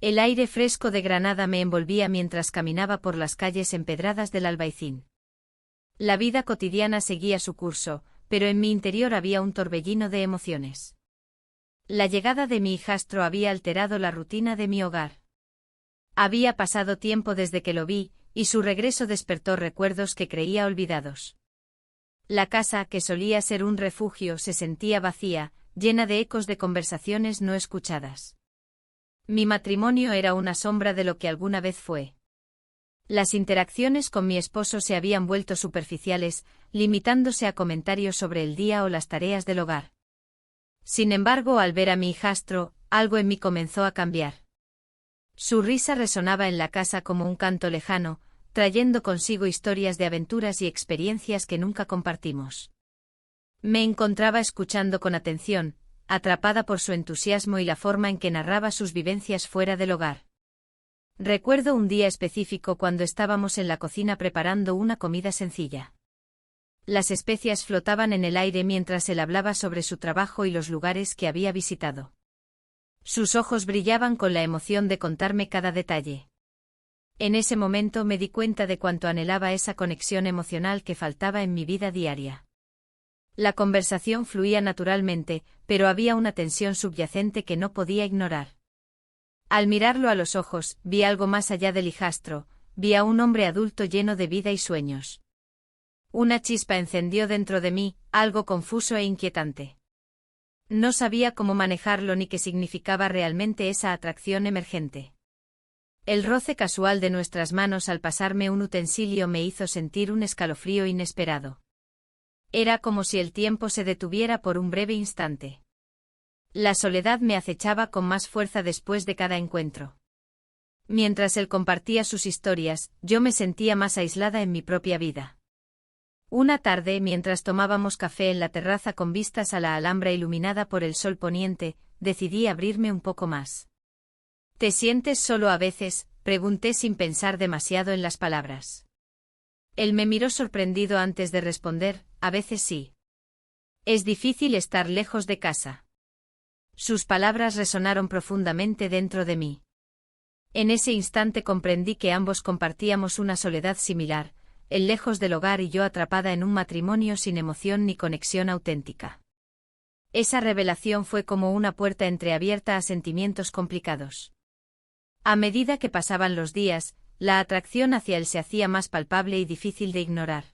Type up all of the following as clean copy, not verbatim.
El aire fresco de Granada me envolvía mientras caminaba por las calles empedradas del Albaicín. La vida cotidiana seguía su curso, pero en mi interior había un torbellino de emociones. La llegada de mi hijastro había alterado la rutina de mi hogar. Había pasado tiempo desde que lo vi, y su regreso despertó recuerdos que creía olvidados. La casa, que solía ser un refugio, se sentía vacía, llena de ecos de conversaciones no escuchadas. Mi matrimonio era una sombra de lo que alguna vez fue. Las interacciones con mi esposo se habían vuelto superficiales, limitándose a comentarios sobre el día o las tareas del hogar. Sin embargo, al ver a mi hijastro, algo en mí comenzó a cambiar. Su risa resonaba en la casa como un canto lejano, trayendo consigo historias de aventuras y experiencias que nunca compartimos. Me encontraba escuchando con atención, atrapada por su entusiasmo y la forma en que narraba sus vivencias fuera del hogar. Recuerdo un día específico cuando estábamos en la cocina preparando una comida sencilla. Las especias flotaban en el aire mientras él hablaba sobre su trabajo y los lugares que había visitado. Sus ojos brillaban con la emoción de contarme cada detalle. En ese momento me di cuenta de cuánto anhelaba esa conexión emocional que faltaba en mi vida diaria. La conversación fluía naturalmente, pero había una tensión subyacente que no podía ignorar. Al mirarlo a los ojos, vi algo más allá del hijastro, vi a un hombre adulto lleno de vida y sueños. Una chispa encendió dentro de mí, algo confuso e inquietante. No sabía cómo manejarlo ni qué significaba realmente esa atracción emergente. El roce casual de nuestras manos al pasarme un utensilio me hizo sentir un escalofrío inesperado. Era como si el tiempo se detuviera por un breve instante. La soledad me acechaba con más fuerza después de cada encuentro. Mientras él compartía sus historias, yo me sentía más aislada en mi propia vida. Una tarde, mientras tomábamos café en la terraza con vistas a la Alhambra iluminada por el sol poniente, decidí abrirme un poco más. ¿Te sientes solo a veces?, pregunté sin pensar demasiado en las palabras. Él me miró sorprendido antes de responder, a veces sí. Es difícil estar lejos de casa. Sus palabras resonaron profundamente dentro de mí. En ese instante comprendí que ambos compartíamos una soledad similar, él lejos del hogar y yo atrapada en un matrimonio sin emoción ni conexión auténtica. Esa revelación fue como una puerta entreabierta a sentimientos complicados. A medida que pasaban los días, la atracción hacia él se hacía más palpable y difícil de ignorar.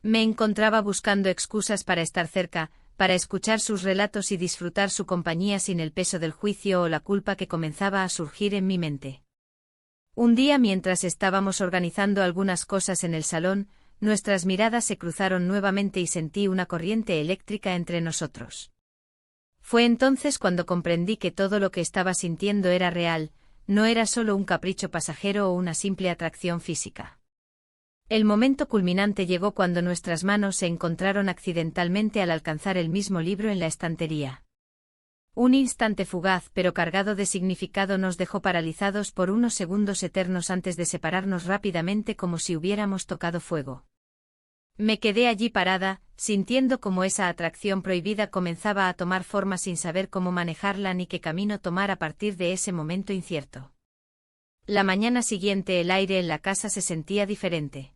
Me encontraba buscando excusas para estar cerca, para escuchar sus relatos y disfrutar su compañía sin el peso del juicio o la culpa que comenzaba a surgir en mi mente. Un día, mientras estábamos organizando algunas cosas en el salón, nuestras miradas se cruzaron nuevamente y sentí una corriente eléctrica entre nosotros. Fue entonces cuando comprendí que todo lo que estaba sintiendo era real, no era solo un capricho pasajero o una simple atracción física. El momento culminante llegó cuando nuestras manos se encontraron accidentalmente al alcanzar el mismo libro en la estantería. Un instante fugaz pero cargado de significado nos dejó paralizados por unos segundos eternos antes de separarnos rápidamente como si hubiéramos tocado fuego. Me quedé allí parada, sintiendo cómo esa atracción prohibida comenzaba a tomar forma sin saber cómo manejarla ni qué camino tomar a partir de ese momento incierto. La mañana siguiente el aire en la casa se sentía diferente.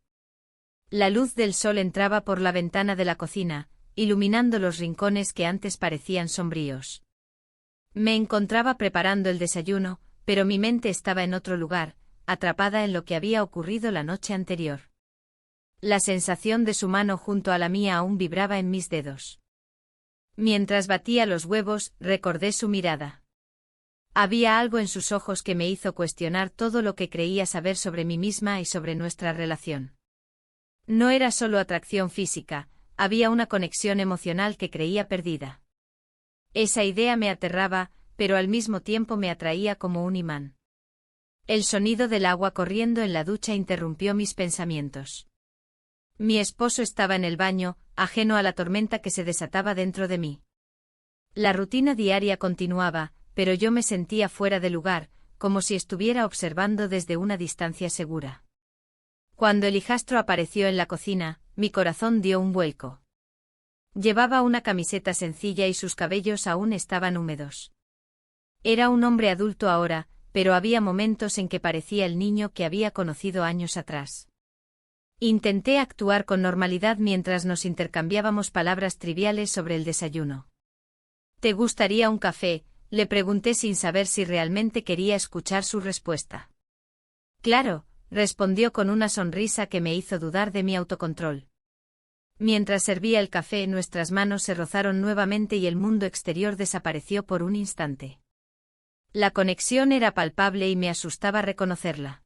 La luz del sol entraba por la ventana de la cocina, iluminando los rincones que antes parecían sombríos. Me encontraba preparando el desayuno, pero mi mente estaba en otro lugar, atrapada en lo que había ocurrido la noche anterior. La sensación de su mano junto a la mía aún vibraba en mis dedos. Mientras batía los huevos, recordé su mirada. Había algo en sus ojos que me hizo cuestionar todo lo que creía saber sobre mí misma y sobre nuestra relación. No era solo atracción física, había una conexión emocional que creía perdida. Esa idea me aterraba, pero al mismo tiempo me atraía como un imán. El sonido del agua corriendo en la ducha interrumpió mis pensamientos. Mi esposo estaba en el baño, ajeno a la tormenta que se desataba dentro de mí. La rutina diaria continuaba, pero yo me sentía fuera de lugar, como si estuviera observando desde una distancia segura. Cuando el hijastro apareció en la cocina, mi corazón dio un vuelco. Llevaba una camiseta sencilla y sus cabellos aún estaban húmedos. Era un hombre adulto ahora, pero había momentos en que parecía el niño que había conocido años atrás. Intenté actuar con normalidad mientras nos intercambiábamos palabras triviales sobre el desayuno. ¿Te gustaría un café?, le pregunté sin saber si realmente quería escuchar su respuesta. Claro, respondió con una sonrisa que me hizo dudar de mi autocontrol. Mientras servía el café, nuestras manos se rozaron nuevamente y el mundo exterior desapareció por un instante. La conexión era palpable y me asustaba reconocerla.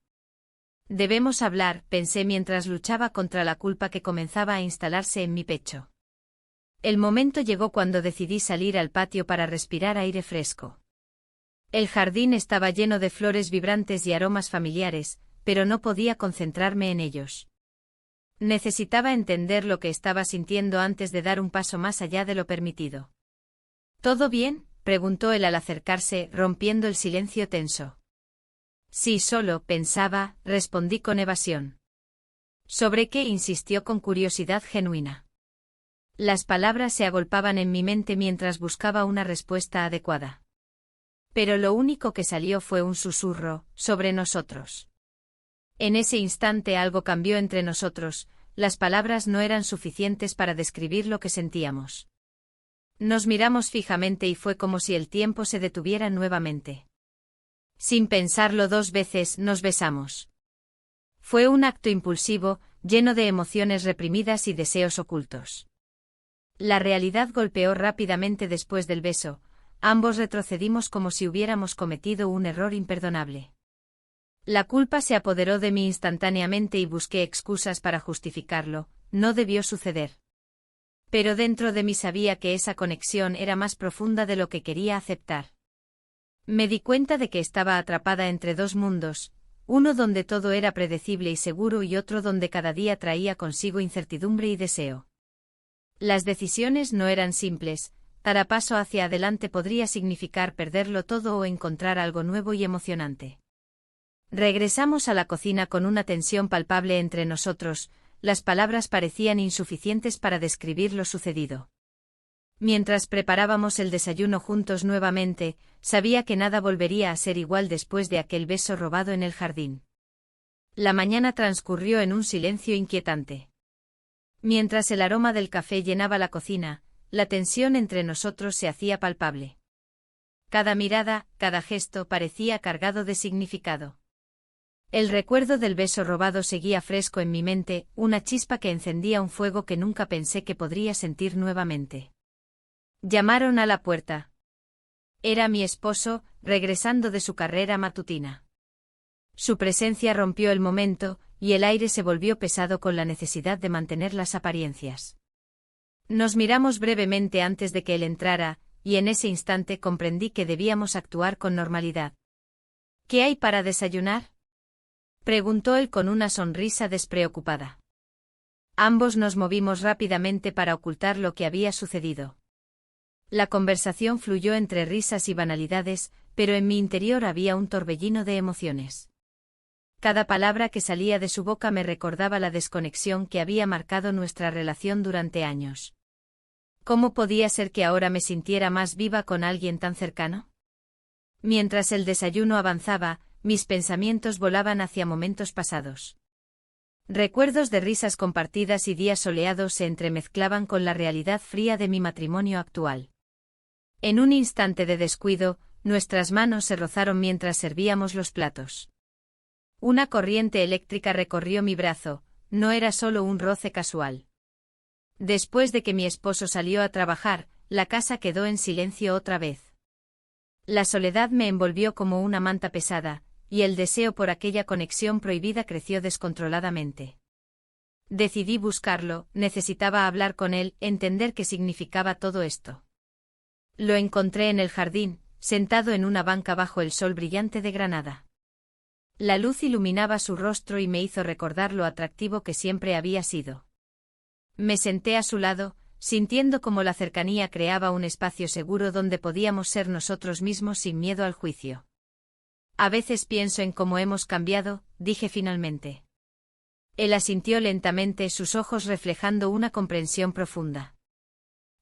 Debemos hablar, pensé mientras luchaba contra la culpa que comenzaba a instalarse en mi pecho. El momento llegó cuando decidí salir al patio para respirar aire fresco. El jardín estaba lleno de flores vibrantes y aromas familiares, pero no podía concentrarme en ellos. Necesitaba entender lo que estaba sintiendo antes de dar un paso más allá de lo permitido. ¿Todo bien?, preguntó él al acercarse, rompiendo el silencio tenso. Sí, solo pensaba, respondí con evasión. ¿Sobre qué?, insistió con curiosidad genuina. Las palabras se agolpaban en mi mente mientras buscaba una respuesta adecuada. Pero lo único que salió fue un susurro, sobre nosotros. En ese instante algo cambió entre nosotros, las palabras no eran suficientes para describir lo que sentíamos. Nos miramos fijamente y fue como si el tiempo se detuviera nuevamente. Sin pensarlo dos veces, nos besamos. Fue un acto impulsivo, lleno de emociones reprimidas y deseos ocultos. La realidad golpeó rápidamente después del beso, ambos retrocedimos como si hubiéramos cometido un error imperdonable. La culpa se apoderó de mí instantáneamente y busqué excusas para justificarlo, no debió suceder. Pero dentro de mí sabía que esa conexión era más profunda de lo que quería aceptar. Me di cuenta de que estaba atrapada entre dos mundos, uno donde todo era predecible y seguro y otro donde cada día traía consigo incertidumbre y deseo. Las decisiones no eran simples, cada paso hacia adelante podría significar perderlo todo o encontrar algo nuevo y emocionante. Regresamos a la cocina con una tensión palpable entre nosotros, las palabras parecían insuficientes para describir lo sucedido. Mientras preparábamos el desayuno juntos nuevamente, sabía que nada volvería a ser igual después de aquel beso robado en el jardín. La mañana transcurrió en un silencio inquietante. Mientras el aroma del café llenaba la cocina, la tensión entre nosotros se hacía palpable. Cada mirada, cada gesto parecía cargado de significado. El recuerdo del beso robado seguía fresco en mi mente, una chispa que encendía un fuego que nunca pensé que podría sentir nuevamente. Llamaron a la puerta. Era mi esposo, regresando de su carrera matutina. Su presencia rompió el momento, y el aire se volvió pesado con la necesidad de mantener las apariencias. Nos miramos brevemente antes de que él entrara, y en ese instante comprendí que debíamos actuar con normalidad. ¿Qué hay para desayunar?, preguntó él con una sonrisa despreocupada. Ambos nos movimos rápidamente para ocultar lo que había sucedido. La conversación fluyó entre risas y banalidades, pero en mi interior había un torbellino de emociones. Cada palabra que salía de su boca me recordaba la desconexión que había marcado nuestra relación durante años. ¿Cómo podía ser que ahora me sintiera más viva con alguien tan cercano? Mientras el desayuno avanzaba, mis pensamientos volaban hacia momentos pasados. Recuerdos de risas compartidas y días soleados se entremezclaban con la realidad fría de mi matrimonio actual. En un instante de descuido, nuestras manos se rozaron mientras servíamos los platos. Una corriente eléctrica recorrió mi brazo, no era solo un roce casual. Después de que mi esposo salió a trabajar, la casa quedó en silencio otra vez. La soledad me envolvió como una manta pesada, y el deseo por aquella conexión prohibida creció descontroladamente. Decidí buscarlo, necesitaba hablar con él, entender qué significaba todo esto. Lo encontré en el jardín, sentado en una banca bajo el sol brillante de Granada. La luz iluminaba su rostro y me hizo recordar lo atractivo que siempre había sido. Me senté a su lado, sintiendo cómo la cercanía creaba un espacio seguro donde podíamos ser nosotros mismos sin miedo al juicio. A veces pienso en cómo hemos cambiado, dije finalmente. Él asintió lentamente, sus ojos reflejando una comprensión profunda.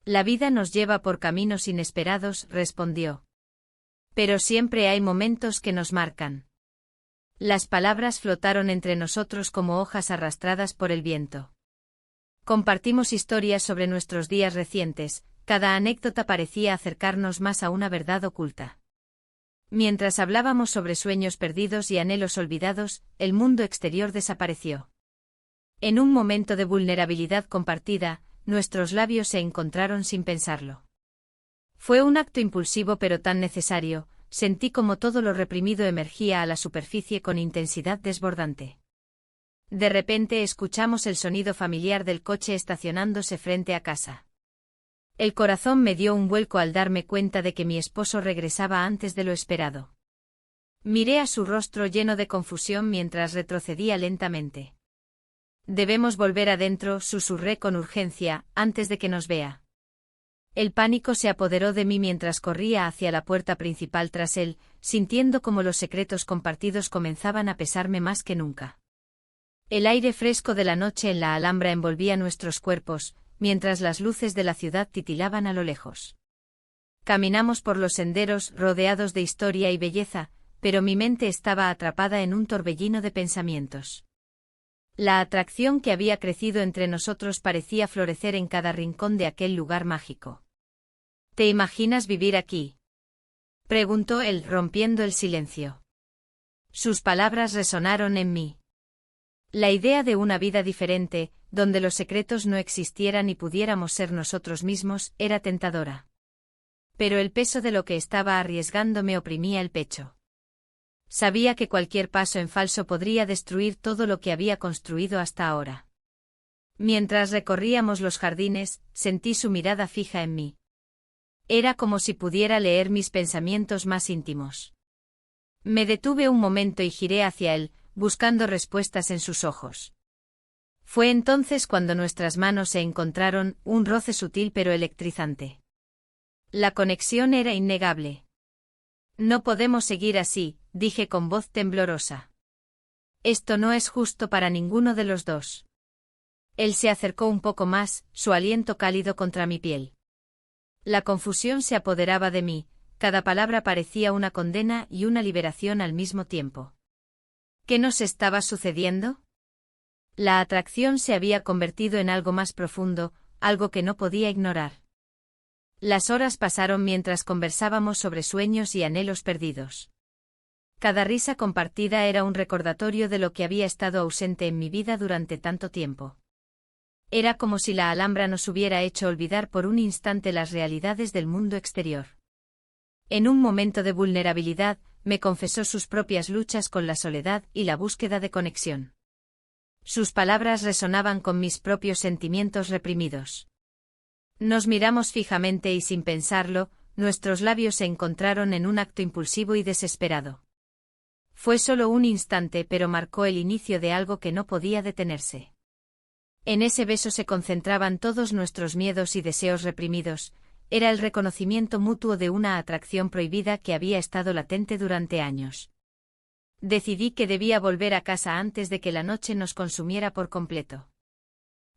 La vida nos lleva por caminos inesperados, respondió. Pero siempre hay momentos que nos marcan. Las palabras flotaron entre nosotros como hojas arrastradas por el viento. Compartimos historias sobre nuestros días recientes, cada anécdota parecía acercarnos más a una verdad oculta. Mientras hablábamos sobre sueños perdidos y anhelos olvidados, el mundo exterior desapareció. En un momento de vulnerabilidad compartida, nuestros labios se encontraron sin pensarlo. Fue un acto impulsivo pero tan necesario, sentí como todo lo reprimido emergía a la superficie con intensidad desbordante. De repente escuchamos el sonido familiar del coche estacionándose frente a casa. El corazón me dio un vuelco al darme cuenta de que mi esposo regresaba antes de lo esperado. Miré a su rostro lleno de confusión mientras retrocedía lentamente. Debemos volver adentro, susurré con urgencia, antes de que nos vea. El pánico se apoderó de mí mientras corría hacia la puerta principal tras él, sintiendo como los secretos compartidos comenzaban a pesarme más que nunca. El aire fresco de la noche en la Alhambra envolvía nuestros cuerpos, mientras las luces de la ciudad titilaban a lo lejos. Caminamos por los senderos rodeados de historia y belleza, pero mi mente estaba atrapada en un torbellino de pensamientos. La atracción que había crecido entre nosotros parecía florecer en cada rincón de aquel lugar mágico. ¿Te imaginas vivir aquí?, preguntó él, rompiendo el silencio. Sus palabras resonaron en mí. La idea de una vida diferente, donde los secretos no existieran y pudiéramos ser nosotros mismos, era tentadora. Pero el peso de lo que estaba arriesgando me oprimía el pecho. Sabía que cualquier paso en falso podría destruir todo lo que había construido hasta ahora. Mientras recorríamos los jardines, sentí su mirada fija en mí. Era como si pudiera leer mis pensamientos más íntimos. Me detuve un momento y giré hacia él, buscando respuestas en sus ojos. Fue entonces cuando nuestras manos se encontraron, un roce sutil pero electrizante. La conexión era innegable. No podemos seguir así, dije con voz temblorosa. Esto no es justo para ninguno de los dos. Él se acercó un poco más, su aliento cálido contra mi piel. La confusión se apoderaba de mí, cada palabra parecía una condena y una liberación al mismo tiempo. ¿Qué nos estaba sucediendo? La atracción se había convertido en algo más profundo, algo que no podía ignorar. Las horas pasaron mientras conversábamos sobre sueños y anhelos perdidos. Cada risa compartida era un recordatorio de lo que había estado ausente en mi vida durante tanto tiempo. Era como si la Alhambra nos hubiera hecho olvidar por un instante las realidades del mundo exterior. En un momento de vulnerabilidad, me confesó sus propias luchas con la soledad y la búsqueda de conexión. Sus palabras resonaban con mis propios sentimientos reprimidos. Nos miramos fijamente y sin pensarlo, nuestros labios se encontraron en un acto impulsivo y desesperado. Fue solo un instante pero marcó el inicio de algo que no podía detenerse. En ese beso se concentraban todos nuestros miedos y deseos reprimidos, era el reconocimiento mutuo de una atracción prohibida que había estado latente durante años. Decidí que debía volver a casa antes de que la noche nos consumiera por completo.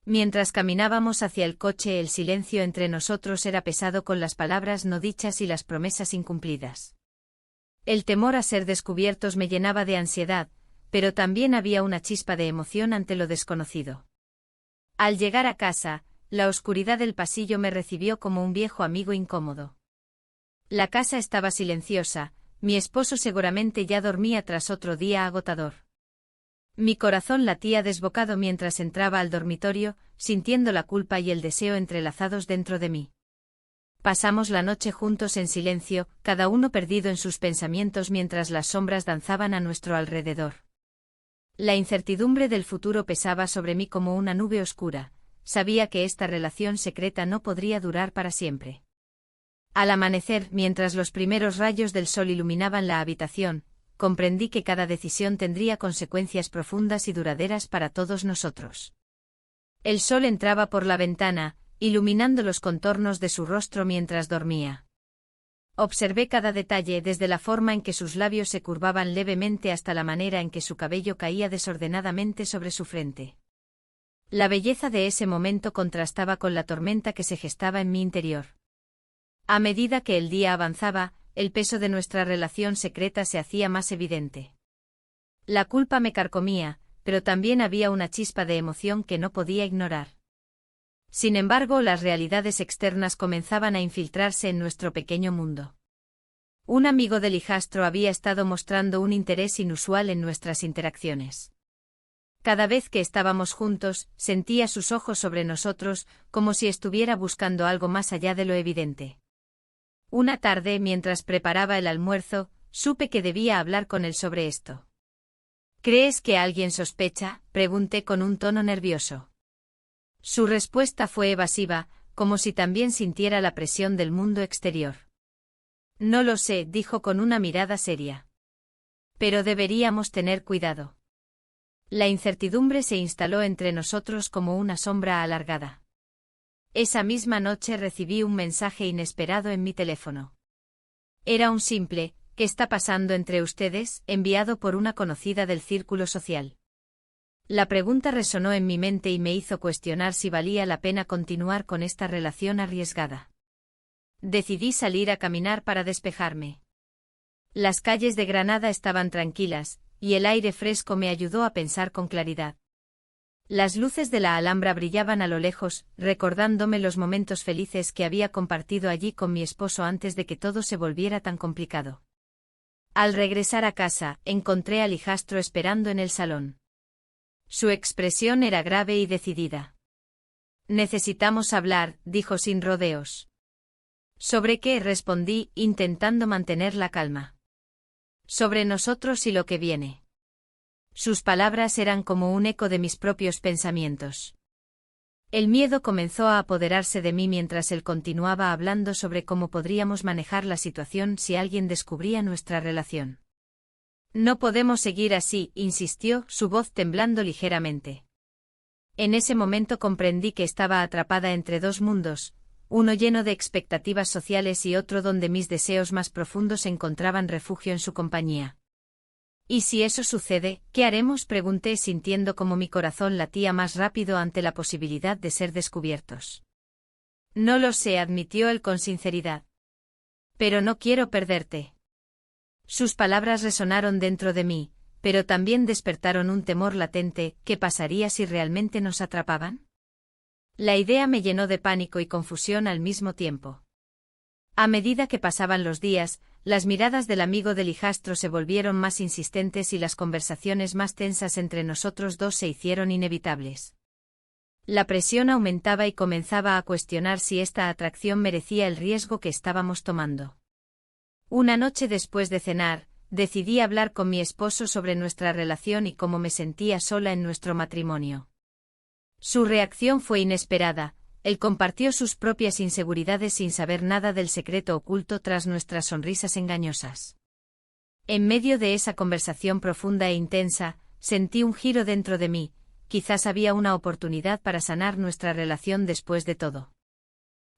Mientras caminábamos hacia el coche, el silencio entre nosotros era pesado con las palabras no dichas y las promesas incumplidas. El temor a ser descubiertos me llenaba de ansiedad, pero también había una chispa de emoción ante lo desconocido. Al llegar a casa, la oscuridad del pasillo me recibió como un viejo amigo incómodo. La casa estaba silenciosa, mi esposo seguramente ya dormía tras otro día agotador. Mi corazón latía desbocado mientras entraba al dormitorio, sintiendo la culpa y el deseo entrelazados dentro de mí. Pasamos la noche juntos en silencio, cada uno perdido en sus pensamientos mientras las sombras danzaban a nuestro alrededor. La incertidumbre del futuro pesaba sobre mí como una nube oscura, sabía que esta relación secreta no podría durar para siempre. Al amanecer, mientras los primeros rayos del sol iluminaban la habitación, comprendí que cada decisión tendría consecuencias profundas y duraderas para todos nosotros. El sol entraba por la ventana, iluminando los contornos de su rostro mientras dormía. Observé cada detalle, desde la forma en que sus labios se curvaban levemente hasta la manera en que su cabello caía desordenadamente sobre su frente. La belleza de ese momento contrastaba con la tormenta que se gestaba en mi interior. A medida que el día avanzaba, el peso de nuestra relación secreta se hacía más evidente. La culpa me carcomía, pero también había una chispa de emoción que no podía ignorar. Sin embargo, las realidades externas comenzaban a infiltrarse en nuestro pequeño mundo. Un amigo del hijastro había estado mostrando un interés inusual en nuestras interacciones. Cada vez que estábamos juntos, sentía sus ojos sobre nosotros, como si estuviera buscando algo más allá de lo evidente. Una tarde, mientras preparaba el almuerzo, supe que debía hablar con él sobre esto. ¿Crees que alguien sospecha?, pregunté con un tono nervioso. Su respuesta fue evasiva, como si también sintiera la presión del mundo exterior. No lo sé, dijo con una mirada seria. Pero deberíamos tener cuidado. La incertidumbre se instaló entre nosotros como una sombra alargada. Esa misma noche recibí un mensaje inesperado en mi teléfono. Era un simple «¿Qué está pasando entre ustedes?», enviado por una conocida del círculo social. La pregunta resonó en mi mente y me hizo cuestionar si valía la pena continuar con esta relación arriesgada. Decidí salir a caminar para despejarme. Las calles de Granada estaban tranquilas, y el aire fresco me ayudó a pensar con claridad. Las luces de la Alhambra brillaban a lo lejos, recordándome los momentos felices que había compartido allí con mi esposo antes de que todo se volviera tan complicado. Al regresar a casa, encontré al hijastro esperando en el salón. Su expresión era grave y decidida. «Necesitamos hablar», dijo sin rodeos. «¿Sobre qué?», respondí, intentando mantener la calma. «Sobre nosotros y lo que viene». Sus palabras eran como un eco de mis propios pensamientos. El miedo comenzó a apoderarse de mí mientras él continuaba hablando sobre cómo podríamos manejar la situación si alguien descubría nuestra relación. «No podemos seguir así», insistió, su voz temblando ligeramente. En ese momento comprendí que estaba atrapada entre dos mundos, uno lleno de expectativas sociales y otro donde mis deseos más profundos encontraban refugio en su compañía. «¿Y si eso sucede, qué haremos?», pregunté sintiendo como mi corazón latía más rápido ante la posibilidad de ser descubiertos. «No lo sé», admitió él con sinceridad. «Pero no quiero perderte». Sus palabras resonaron dentro de mí, pero también despertaron un temor latente. ¿Qué pasaría si realmente nos atrapaban? La idea me llenó de pánico y confusión al mismo tiempo. A medida que pasaban los días, las miradas del amigo del hijastro se volvieron más insistentes y las conversaciones más tensas entre nosotros dos se hicieron inevitables. La presión aumentaba y comenzaba a cuestionar si esta atracción merecía el riesgo que estábamos tomando. Una noche después de cenar, decidí hablar con mi esposo sobre nuestra relación y cómo me sentía sola en nuestro matrimonio. Su reacción fue inesperada. Él compartió sus propias inseguridades sin saber nada del secreto oculto tras nuestras sonrisas engañosas. En medio de esa conversación profunda e intensa, sentí un giro dentro de mí. Quizás había una oportunidad para sanar nuestra relación después de todo.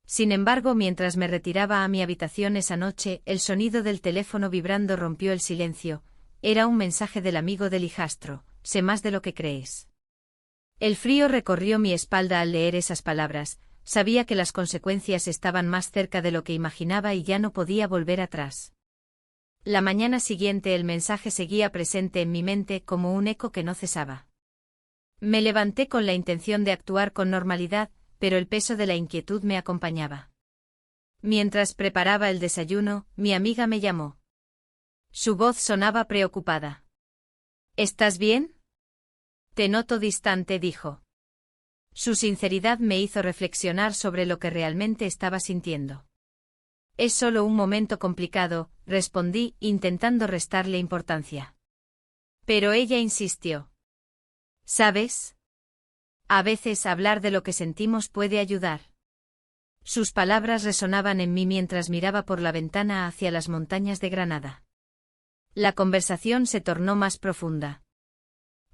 Sin embargo, mientras me retiraba a mi habitación esa noche, el sonido del teléfono vibrando rompió el silencio. Era un mensaje del amigo del hijastro: «Sé más de lo que crees». El frío recorrió mi espalda al leer esas palabras. Sabía que las consecuencias estaban más cerca de lo que imaginaba y ya no podía volver atrás. La mañana siguiente el mensaje seguía presente en mi mente como un eco que no cesaba. Me levanté con la intención de actuar con normalidad, pero el peso de la inquietud me acompañaba. Mientras preparaba el desayuno, mi amiga me llamó. Su voz sonaba preocupada. «¿Estás bien?». «Te noto distante», dijo. Su sinceridad me hizo reflexionar sobre lo que realmente estaba sintiendo. «Es solo un momento complicado», respondí, intentando restarle importancia. Pero ella insistió. «¿Sabes? A veces hablar de lo que sentimos puede ayudar». Sus palabras resonaban en mí mientras miraba por la ventana hacia las montañas de Granada. La conversación se tornó más profunda.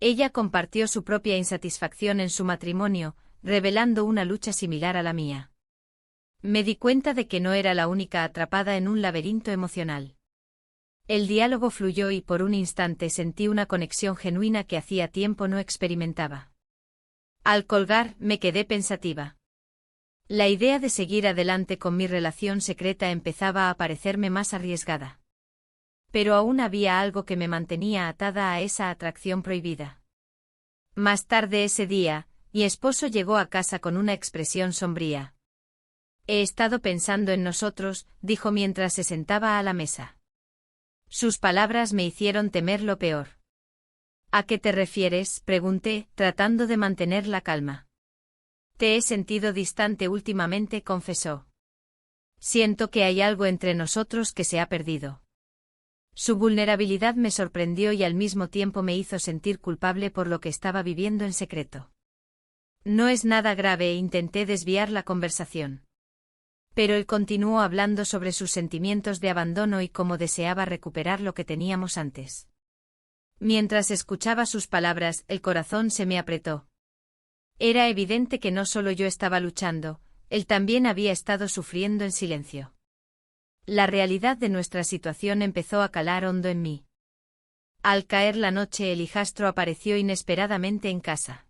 Ella compartió su propia insatisfacción en su matrimonio, revelando una lucha similar a la mía. Me di cuenta de que no era la única atrapada en un laberinto emocional. El diálogo fluyó y por un instante sentí una conexión genuina que hacía tiempo no experimentaba. Al colgar, me quedé pensativa. La idea de seguir adelante con mi relación secreta empezaba a parecerme más arriesgada. Pero aún había algo que me mantenía atada a esa atracción prohibida. Más tarde ese día, mi esposo llegó a casa con una expresión sombría. He estado pensando en nosotros, dijo mientras se sentaba a la mesa. Sus palabras me hicieron temer lo peor. ¿A qué te refieres?, pregunté, tratando de mantener la calma. Te he sentido distante últimamente, confesó. Siento que hay algo entre nosotros que se ha perdido. Su vulnerabilidad me sorprendió y al mismo tiempo me hizo sentir culpable por lo que estaba viviendo en secreto. No es nada grave, intenté desviar la conversación. Pero él continuó hablando sobre sus sentimientos de abandono y cómo deseaba recuperar lo que teníamos antes. Mientras escuchaba sus palabras, el corazón se me apretó. Era evidente que no solo yo estaba luchando, él también había estado sufriendo en silencio. La realidad de nuestra situación empezó a calar hondo en mí. Al caer la noche, el hijastro apareció inesperadamente en casa.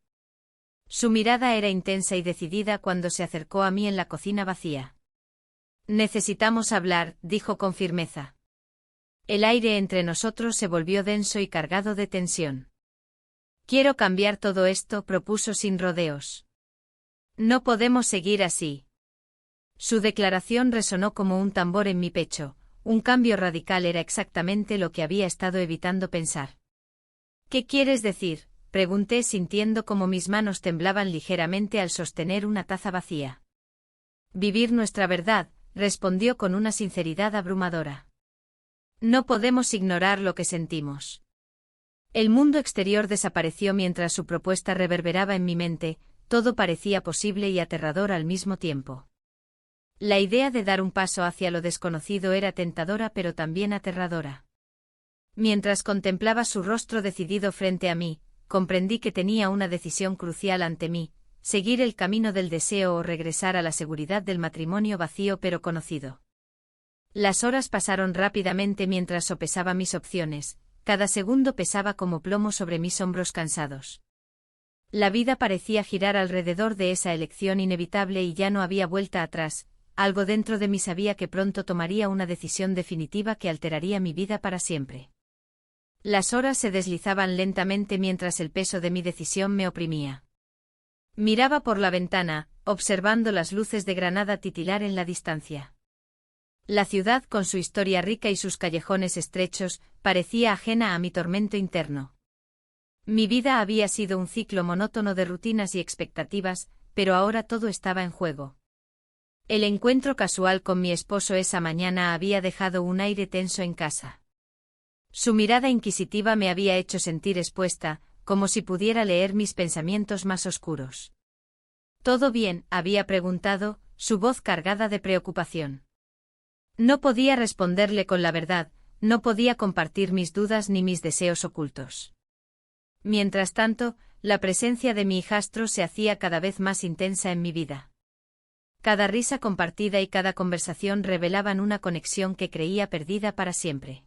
Su mirada era intensa y decidida cuando se acercó a mí en la cocina vacía. Necesitamos hablar, dijo con firmeza. El aire entre nosotros se volvió denso y cargado de tensión. Quiero cambiar todo esto, propuso sin rodeos. No podemos seguir así. Su declaración resonó como un tambor en mi pecho. Un cambio radical era exactamente lo que había estado evitando pensar. ¿Qué quieres decir?, pregunté sintiendo como mis manos temblaban ligeramente al sostener una taza vacía. Vivir nuestra verdad, respondió con una sinceridad abrumadora. No podemos ignorar lo que sentimos. El mundo exterior desapareció mientras su propuesta reverberaba en mi mente, todo parecía posible y aterrador al mismo tiempo. La idea de dar un paso hacia lo desconocido era tentadora pero también aterradora. Mientras contemplaba su rostro decidido frente a mí, comprendí que tenía una decisión crucial ante mí, seguir el camino del deseo o regresar a la seguridad del matrimonio vacío pero conocido. Las horas pasaron rápidamente mientras sopesaba mis opciones, cada segundo pesaba como plomo sobre mis hombros cansados. La vida parecía girar alrededor de esa elección inevitable y ya no había vuelta atrás. Algo dentro de mí sabía que pronto tomaría una decisión definitiva que alteraría mi vida para siempre. Las horas se deslizaban lentamente mientras el peso de mi decisión me oprimía. Miraba por la ventana, observando las luces de Granada titilar en la distancia. La ciudad, con su historia rica y sus callejones estrechos, parecía ajena a mi tormento interno. Mi vida había sido un ciclo monótono de rutinas y expectativas, pero ahora todo estaba en juego. El encuentro casual con mi esposo esa mañana había dejado un aire tenso en casa. Su mirada inquisitiva me había hecho sentir expuesta, como si pudiera leer mis pensamientos más oscuros. ¿Todo bien?, había preguntado, su voz cargada de preocupación. No podía responderle con la verdad, no podía compartir mis dudas ni mis deseos ocultos. Mientras tanto, la presencia de mi hijastro se hacía cada vez más intensa en mi vida. Cada risa compartida y cada conversación revelaban una conexión que creía perdida para siempre.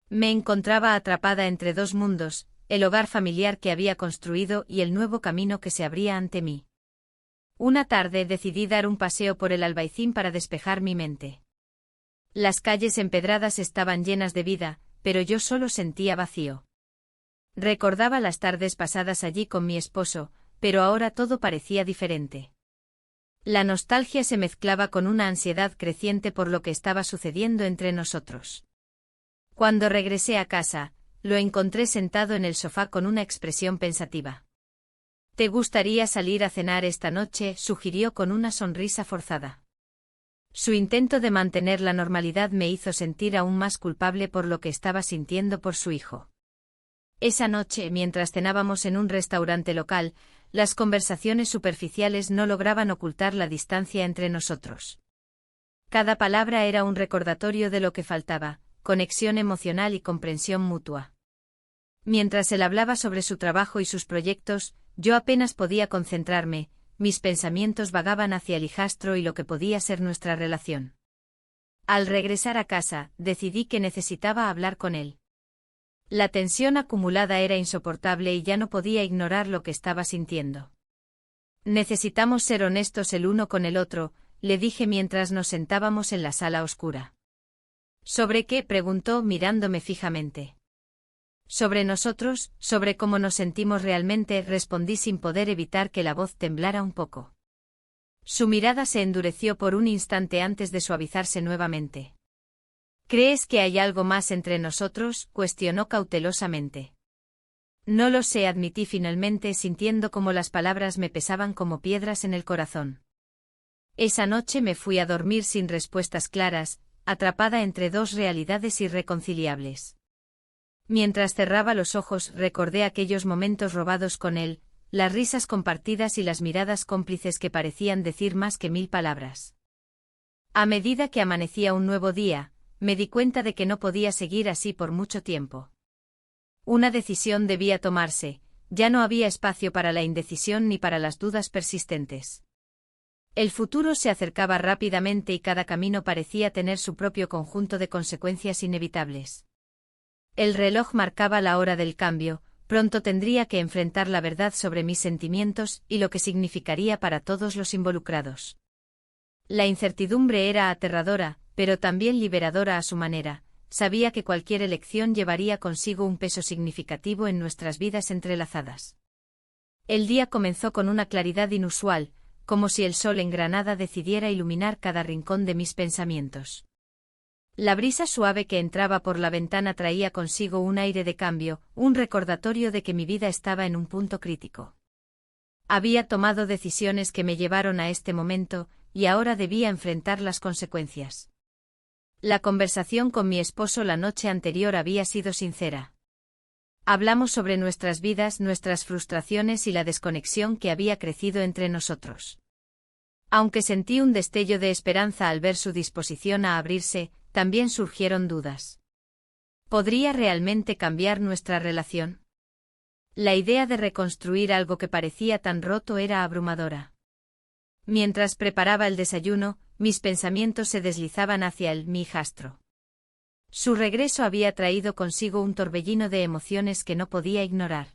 Me encontraba atrapada entre dos mundos, el hogar familiar que había construido y el nuevo camino que se abría ante mí. Una tarde decidí dar un paseo por el Albaicín para despejar mi mente. Las calles empedradas estaban llenas de vida, pero yo solo sentía vacío. Recordaba las tardes pasadas allí con mi esposo, pero ahora todo parecía diferente. La nostalgia se mezclaba con una ansiedad creciente por lo que estaba sucediendo entre nosotros. Cuando regresé a casa, lo encontré sentado en el sofá con una expresión pensativa. ¿Te gustaría salir a cenar esta noche?, sugirió con una sonrisa forzada. Su intento de mantener la normalidad me hizo sentir aún más culpable por lo que estaba sintiendo por su hijo. Esa noche, mientras cenábamos en un restaurante local, las conversaciones superficiales no lograban ocultar la distancia entre nosotros. Cada palabra era un recordatorio de lo que faltaba, conexión emocional y comprensión mutua. Mientras él hablaba sobre su trabajo y sus proyectos, yo apenas podía concentrarme. Mis pensamientos vagaban hacia el hijastro y lo que podía ser nuestra relación. Al regresar a casa, decidí que necesitaba hablar con él. La tensión acumulada era insoportable y ya no podía ignorar lo que estaba sintiendo. Necesitamos ser honestos el uno con el otro, le dije mientras nos sentábamos en la sala oscura. ¿Sobre qué?, preguntó mirándome fijamente. Sobre nosotros, sobre cómo nos sentimos realmente, respondí sin poder evitar que la voz temblara un poco. Su mirada se endureció por un instante antes de suavizarse nuevamente. ¿Crees que hay algo más entre nosotros?, cuestionó cautelosamente. No lo sé, admití finalmente, sintiendo como las palabras me pesaban como piedras en el corazón. Esa noche me fui a dormir sin respuestas claras, atrapada entre dos realidades irreconciliables. Mientras cerraba los ojos recordé aquellos momentos robados con él, las risas compartidas y las miradas cómplices que parecían decir más que 1000 palabras. A medida que amanecía un nuevo día, me di cuenta de que no podía seguir así por mucho tiempo. Una decisión debía tomarse, ya no había espacio para la indecisión ni para las dudas persistentes. El futuro se acercaba rápidamente y cada camino parecía tener su propio conjunto de consecuencias inevitables. El reloj marcaba la hora del cambio, pronto tendría que enfrentar la verdad sobre mis sentimientos y lo que significaría para todos los involucrados. La incertidumbre era aterradora, pero también liberadora a su manera. Sabía que cualquier elección llevaría consigo un peso significativo en nuestras vidas entrelazadas. El día comenzó con una claridad inusual, como si el sol en Granada decidiera iluminar cada rincón de mis pensamientos. La brisa suave que entraba por la ventana traía consigo un aire de cambio, un recordatorio de que mi vida estaba en un punto crítico. Había tomado decisiones que me llevaron a este momento, y ahora debía enfrentar las consecuencias. La conversación con mi esposo la noche anterior había sido sincera. Hablamos sobre nuestras vidas, nuestras frustraciones y la desconexión que había crecido entre nosotros. Aunque sentí un destello de esperanza al ver su disposición a abrirse, también surgieron dudas. ¿Podría realmente cambiar nuestra relación? La idea de reconstruir algo que parecía tan roto era abrumadora. Mientras preparaba el desayuno, mis pensamientos se deslizaban hacia mi hijastro. Su regreso había traído consigo un torbellino de emociones que no podía ignorar.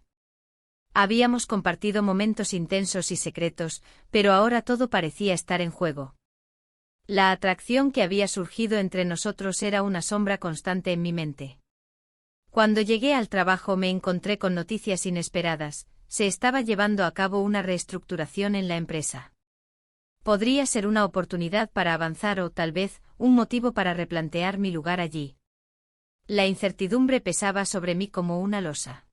Habíamos compartido momentos intensos y secretos, pero ahora todo parecía estar en juego. La atracción que había surgido entre nosotros era una sombra constante en mi mente. Cuando llegué al trabajo me encontré con noticias inesperadas. Se estaba llevando a cabo una reestructuración en la empresa. Podría ser una oportunidad para avanzar o, tal vez, un motivo para replantear mi lugar allí. La incertidumbre pesaba sobre mí como una losa.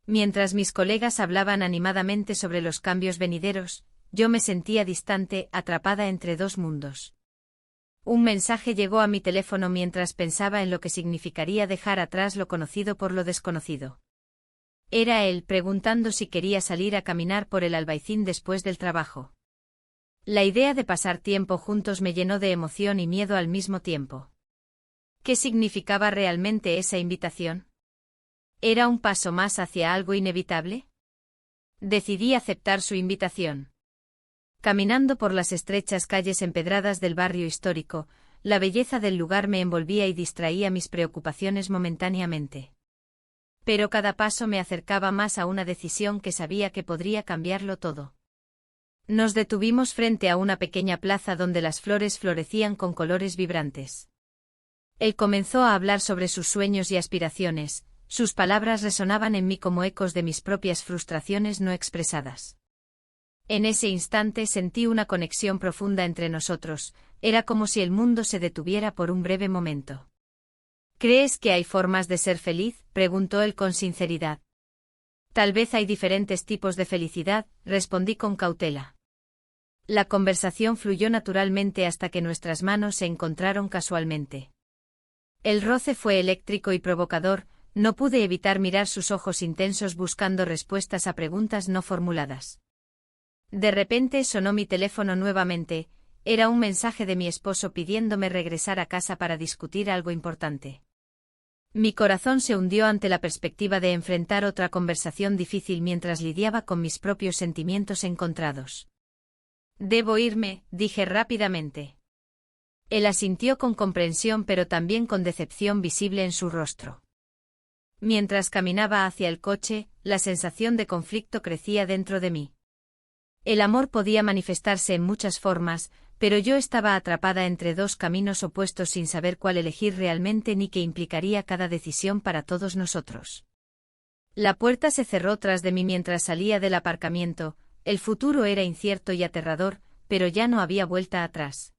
Mientras mis colegas hablaban animadamente sobre los cambios venideros, yo me sentía distante, atrapada entre dos mundos. Un mensaje llegó a mi teléfono mientras pensaba en lo que significaría dejar atrás lo conocido por lo desconocido. Era él preguntando si quería salir a caminar por el Albaicín después del trabajo. La idea de pasar tiempo juntos me llenó de emoción y miedo al mismo tiempo. ¿Qué significaba realmente esa invitación? ¿Era un paso más hacia algo inevitable? Decidí aceptar su invitación. Caminando por las estrechas calles empedradas del barrio histórico, la belleza del lugar me envolvía y distraía mis preocupaciones momentáneamente. Pero cada paso me acercaba más a una decisión que sabía que podría cambiarlo todo. Nos detuvimos frente a una pequeña plaza donde las flores florecían con colores vibrantes. Él comenzó a hablar sobre sus sueños y aspiraciones, sus palabras resonaban en mí como ecos de mis propias frustraciones no expresadas. En ese instante sentí una conexión profunda entre nosotros, era como si el mundo se detuviera por un breve momento. ¿Crees que hay formas de ser feliz?, preguntó él con sinceridad. Tal vez hay diferentes tipos de felicidad, respondí con cautela. La conversación fluyó naturalmente hasta que nuestras manos se encontraron casualmente. El roce fue eléctrico y provocador, no pude evitar mirar sus ojos intensos buscando respuestas a preguntas no formuladas. De repente sonó mi teléfono nuevamente, era un mensaje de mi esposo pidiéndome regresar a casa para discutir algo importante. Mi corazón se hundió ante la perspectiva de enfrentar otra conversación difícil mientras lidiaba con mis propios sentimientos encontrados. Debo irme, dije rápidamente. Él asintió con comprensión pero también con decepción visible en su rostro. Mientras caminaba hacia el coche, la sensación de conflicto crecía dentro de mí. El amor podía manifestarse en muchas formas, pero yo estaba atrapada entre dos caminos opuestos sin saber cuál elegir realmente ni qué implicaría cada decisión para todos nosotros. La puerta se cerró tras de mí mientras salía del aparcamiento. El futuro era incierto y aterrador, pero ya no había vuelta atrás.